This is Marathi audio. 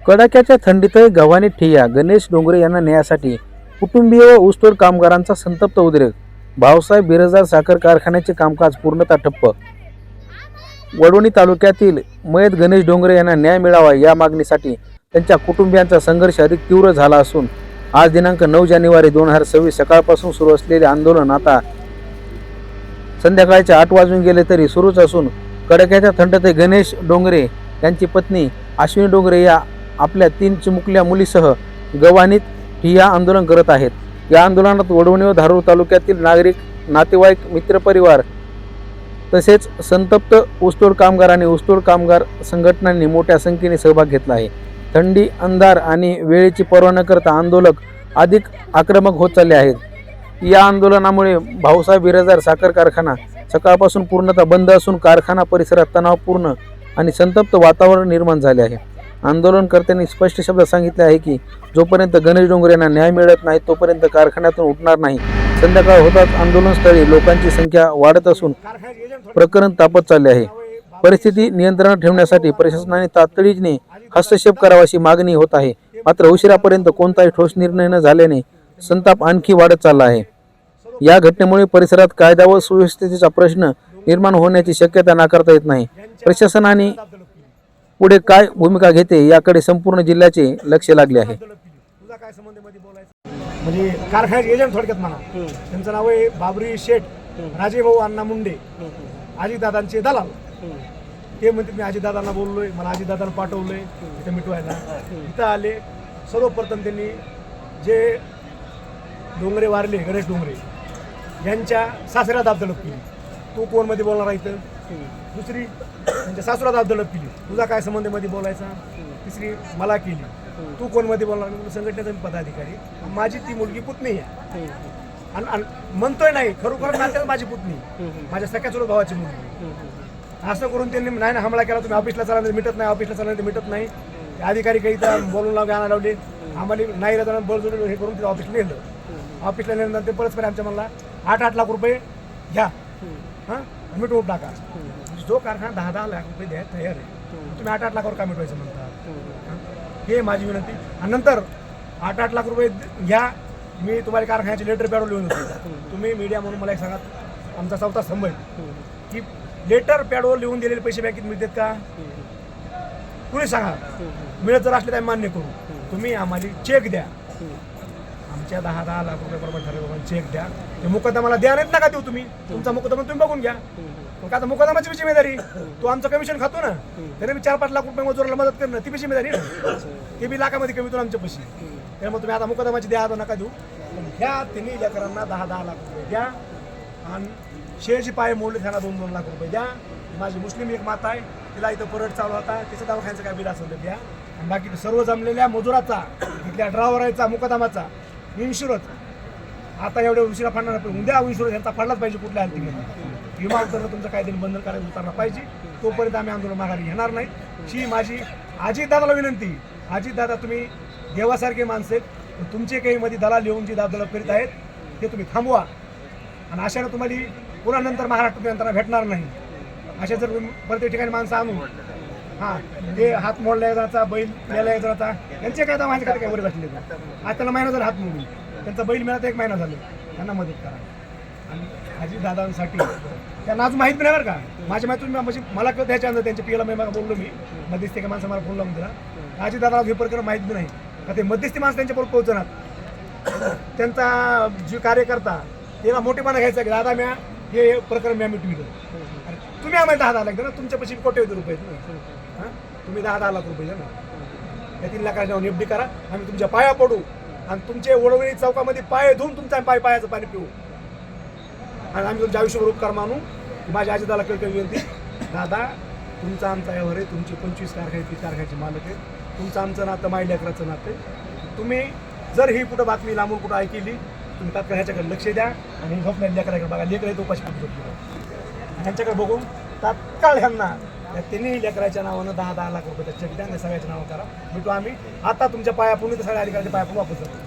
कडाक्याच्या थंडीतही गव्हाणी ठिय्या गणेश डोंगरे यांना न्यायासाठी कुटुंबीय व ऊसतोड कामगारांचा संतप्त उद्रेक. भाऊसाहेब बिराजदार साखर कारखान्याचे कामकाज पूर्णतः ठप्प. वडवणी तालुक्यातील मयत गणेश डोंगरे यांना न्याय मिळावा या मागणीसाठी त्यांच्या कुटुंबियांचा संघर्ष अधिक तीव्र झाला असून आज दिनांक 9 जानेवारी 2026 सकाळपासून सुरू असलेले आंदोलन आता संध्याकाळचे 8 वाजून गेले तरी सुरूच असून कडाक्याच्या थंडीत गणेश डोंगरे यांची पत्नी अश्विनी डोंगरे या आपल्या 3 चिमुकल्या मुलीसह गव्हाणीत ठिय्या आंदोलन करत आहेत. या आंदोलनात वडवणी व धारूर तालुक्यातील नागरिक, नातेवाईक, मित्रपरिवार तसेच संतप्त ऊसतोड कामगार आणि ऊसतोड कामगार संघटनांनी मोठ्या संख्येने सहभाग घेतला आहे. थंडी, अंधार आणि वेळेची पर्वा न करता आंदोलक अधिक आक्रमक होत चालले आहेत. या आंदोलनामुळे भाऊसाहेब बिराजदार साखर कारखाना सकाळपासून पूर्णतः बंद असून कारखाना परिसरात तणावपूर्ण आणि संतप्त वातावरण निर्माण झाले आहे. आंदोलनकर्त्यांनी स्पष्ट शब्दात सांगितले आहे की जोपर्यंत गणेश डोंगरे यांना न्याय मिळत नाही तोपर्यंत कारखान्यातून उठणार नाही. संध्याकाळ होताच आंदोलनस्थळी लोकांची संख्या वाढत असून प्रकरण तापत चालले आहे. परिस्थिती नियंत्रणात ठेवण्यासाठी प्रशासनाने तातडीने हस्तक्षेप करावा अशी मागणी होत आहे. मात्र उशिरापर्यंत कोणताही ठोस निर्णय न झाल्याने संताप आणखी वाढत चालला आहे. या घटनेमुळे परिसरात कायदा व सुव्यवस्थेचा प्रश्न निर्माण होण्याची शक्यता नाकारता येत नाही. प्रशासनाने पुढे काय भूमिका घेते याकडे संपूर्ण जिल्ह्याचे लक्ष लागले आहे. म्हणजे कारखान्याचे एजंट थोडक्यात म्हणा, त्यांचं नाव आहे बाबरी शेठ राजेभाऊ अण्णा मुंडे, अजितदादांचे दलाल. ते म्हणतात मी अजितदादांना बोललोय, मला अजितदादांना पाठवलंय इथं मिटवायला. इथं आले, सर्वप्रथम त्यांनी जे डोंगरे वारले, गणेश डोंगरे यांच्या सासऱ्यात दाबदडप केली. तू कोण मध्ये बोलणार आहे इथं? दुसरी त्यांच्या सासऱ्यात दाबदडप केली, तुझा काय संबंध मध्ये बोलायचा? तिसरी मला केली, तू कोण मध्ये बोलणार? मी संघटनेचा पदाधिकारी, माझी ती मुलगी पुतणी आहे आणि म्हणतोय नाही, खरोखर नात्यात माझी पुतणी, माझ्या सख्या चुलत भावाची मुलगी. असं करून त्यांनी नाही ना हमला केला. तुम्ही ऑफिसला चालणार मिटत नाही, ऑफिसला चालणार मिटत नाही. अधिकारी काही बोलून लावले, आणायला लावले. आम्हाला नाही राहताना बळजोड हे करून तिथे ऑफिसला नेलं. ऑफिसला नेल्यानंतर ते परस्पर आमच्या मला 8 लाख रुपये घ्या, हां मिटवून टाका. जो कारखाना 10 लाख रुपये द्यायला तयार आहे, तुम्ही 8 लाखावर का मिटवायचं म्हणतात? हे माझी विनंती. आणि नंतर 8 लाख रुपये घ्या, मी तुम्हाला कारखान्याचे लेटर पॅड लिहून देतो. तुम्ही मीडिया म्हणून मला एक सांगा, आमचा चौथा स्तंभ आहे की लेटर पॅडवर लिहून दिलेले पैसे बँकेत मिळतात का? कुणी सांगा. मिळत जर असले तर मान्य करू. तुम्ही आम्हाला चेक द्या, आमच्या 10 लाख रुपये बरोबर ठरवून चेक द्या. ते मुकदमाला द्या, नाहीत नका देऊ. तुम्ही तुमचा मुकदमा तुम्ही बघून घ्या. मग आता मुकदमाची जिम्मेदारी, तो आमचं कमिशन खातो ना, त्याने मी 4-5 लाख रुपये मजुराला मदत करणं ती बी जिम्मेदारी ना. ते बी लाखामध्ये कमी होतो आमच्या पैसे. त्यामुळे तुम्ही आता मुकदमाची द्या, आता नका देऊ. घ्या, तिन्ही लेकरांना 10 लाख रुपये द्या आणि शेळीची पाय मोडले त्यांना 2-2 लाख रुपये द्या. माझी मुस्लिम एक माता आहे, तिला इथं परत चालू होता, तिचं दवाखान्याचं काय बिल असेल तर द्या. आणि बाकी सर्व जमलेल्या मजुराचा, तिथल्या ड्रायव्हरचा, मुकदमाचा, इन्शुरन्स आता एवढ्या उशिरा फाडणार नाही. उद्या इन्शुरन्स यांचा फाडलाच पाहिजे. कुठल्या हालतीमध्ये विमा उतरणं तुमचं कायद्याने बंधन करायला उतरला पाहिजे. तोपर्यंत आम्ही आंदोलन माघारी घेणार नाही. ही माझी अजितदादाला विनंती. अजितदादा, तुम्ही देवासारखे माणसं आहेत, तुमचे काही मध्ये दलाल येऊन जी दाबदडप करीत आहेत ते तुम्ही थांबवा. आणि अशानं तुम्हाला पुन्हा नंतर महाराष्ट्रात यंत्रणा भेटणार नाही. अशा जर प्रत्येक ठिकाणी माणसं आणून ते हात मोडल्या जायचा, बैल मेल्या जायचा, यांचे काय माझे काय वर बसले. आज त्याला महिना झाला हात मोडून, त्यांचा बैल मिळाला 1 महिना झाला. त्यांना मदत करा. आणि अजितदादांसाठी त्यांना अजून माहीत नाही बरं का. माझ्या माहिती म्हणजे मला कळत त्याच्यानंतर त्यांच्या पियाला मी बोललो, मी मध्यस्थी का माणसं मला फोन लावून दिला. अजितदादाला हे प्रकरण माहीत बी नाही का. ते मध्यस्थी माणसं त्यांच्यापर्यंत पोहोचणार. त्यांचा जे कार्यकर्ता त्याला मोठेपणा घ्यायचा की दादा म्या हे प्रकरण म्या मिटविलं. तुम्ही आम्हाला 10 लाख द्या ना, तुमच्यापाशी कोट्यवधी रुपये हां, तुम्ही 10 लाख रुपये द्या ना. त्या 3 लाखाच्या नावाने एफडी करा, आम्ही तुमच्या पाया पडू आणि तुमचे वडवणी चौकामध्ये पाय धुवून तुमच्या पायाचं पाणी पिऊ आणि आम्ही तुमच्या आयुष्यावर उपकार मानू. माझ्या अजितदादाला कळकळी विनंती, दादा तुमचा आमचा यावर आहे, तुमची 25 कारखान्याचे मालक आहे, तुमचं आमचं नातं माय लेकराचं नातं आहे. तुम्ही जर ही कुठं बातमी लांबून कुठं ऐकली, तुम्ही तात्काळ ह्याच्याकडे लक्ष द्या आणि झोपल्या लेकराकडे बघा. लेकर तो उपाशी ह्यांच्याकडे बघून तात्काळ ह्यांना त्या 3 लेकराच्या नावानं 10 लाख रुपये चेक द्या. सगळ्याच्या नावानं करा. भेटू आम्ही आता तुमच्या पाया पुणे सगळ्या अधिकाऱ्याच्या पाया वापस जातो.